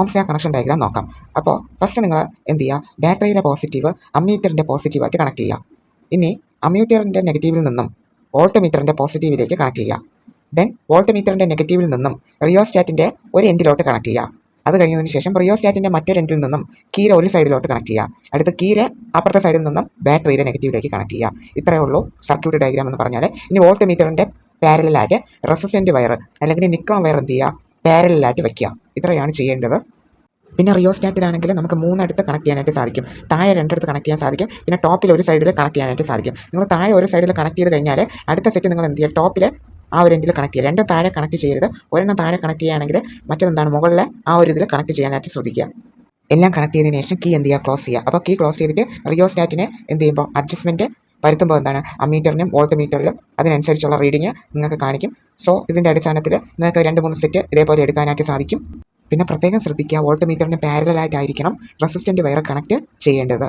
Ohm's connection diagram നോക്കാം. അപ്പോൾ first നിങ്ങൾ എന്ത് ചെയ്യുക, ബാറ്ററിയുടെ പോസിറ്റീവ് അമ്മീറ്ററിൻ്റെ പോസിറ്റീവായിട്ട് കണക്ട് ചെയ്യുക. ഇനി അമ്മീറ്ററിൻ്റെ നെഗറ്റീവിൽ നിന്നും വോൾട്ട് മീറ്ററിൻ്റെ പോസിറ്റീവിലേക്ക് കണക്ട് ചെയ്യുക. ദെൻ വോൾട്ട് മീറ്ററിൻ്റെ നെഗറ്റീവിൽ നിന്നും റിയോസ്റ്റാറ്റിൻ്റെ ഒരു എൻഡിലോട്ട് കണക്ട് ചെയ്യുക. അത് കഴിഞ്ഞതിന് ശേഷം റിയോസ്റ്റാറ്റിൻ്റെ മറ്റൊരു എൻഡിൽ നിന്നും കീര ഒരു സൈഡിലോട്ട് കണക്ട് ചെയ്യുക. അടുത്ത കീര അപ്പുറത്തെ സൈഡിൽ നിന്നും ബാറ്ററിയുടെ നെഗറ്റീവിലേക്ക് കണക്ട് ചെയ്യുക. ഇത്രയേ ഉള്ളൂ സർക്യൂട്ട് ഡയഗ്രാം എന്ന് പറഞ്ഞാൽ. ഇനി വോൾട്ട് മീറ്ററിൻ്റെ പാരലായിട്ട് റെസിസ്റ്റൻ്റ് വയർ അല്ലെങ്കിൽ നിക്രോം വയർ എന്ത് ചെയ്യുക, പാരലായിട്ട് വയ്ക്കുക. ഇത്രയാണ് ചെയ്യേണ്ടത്. പിന്നെ റിയോസ്റ്റാറ്റിലാണെങ്കിൽ നമുക്ക് മൂന്നിടത്ത് കണക്ട് ചെയ്യാനായിട്ട് സാധിക്കും. താഴെ രണ്ടിടത്ത് കണക്ട് ചെയ്യാൻ സാധിക്കും. പിന്നെ ടോപ്പിൽ ഒരു സൈഡിൽ കണക്ട് ചെയ്യാനായിട്ട് സാധിക്കും. നിങ്ങൾ താഴെ ഒരു സൈഡിൽ കണക്ട് ചെയ്ത് കഴിഞ്ഞാൽ അടുത്ത സെറ്റ് നിങ്ങൾ എന്ത് ചെയ്യുക, ടോപ്പിൽ ആ ഒരു എൻഡിൽ കണക്ട് ചെയ്യുക. രണ്ടും താഴെ കണക്ട് ചെയ്യരുത്. ഒരെണ്ണം താഴെ കണക്ട് ചെയ്യുകയാണെങ്കിൽ മറ്റെന്താണ് മുകളിലെ ആ ഒരു ഇതിൽ കണക്ട് ചെയ്യാനായിട്ട് ശ്രദ്ധിക്കുക. എല്ലാം കണക്ട് ചെയ്തതിന് ശേഷം കീ എന്ത് ചെയ്യുക, ക്ലോസ് ചെയ്യുക. അപ്പോൾ കീ ക്ലോസ് ചെയ്തിട്ട് റിയോസ്റ്റാറ്റിനെ എന്ത് ചെയ്യുമ്പോൾ അഡ്ജസ്റ്റ്മെൻറ്റ് വരുത്തുമ്പോൾ എന്താണ് അമ്മീറ്ററിനും വോൾട്ട് മീറ്ററിലും അതിനനുസരിച്ചുള്ള റീഡിങ് നിങ്ങൾക്ക് കാണിക്കും. സോ ഇതിൻ്റെ അടിസ്ഥാനത്തിൽ നിങ്ങൾക്ക് 2-3 സെറ്റ് ഇതേപോലെ എടുക്കാനായിട്ട് സാധിക്കും. പിന്നെ പ്രത്യേകം ശ്രദ്ധിക്കുക, വോൾട്ട് മീറ്ററിന് പാരലായിട്ടായിരിക്കണം റെസിസ്റ്റൻ്റ് വയർ കണക്ട് ചെയ്യേണ്ടത്.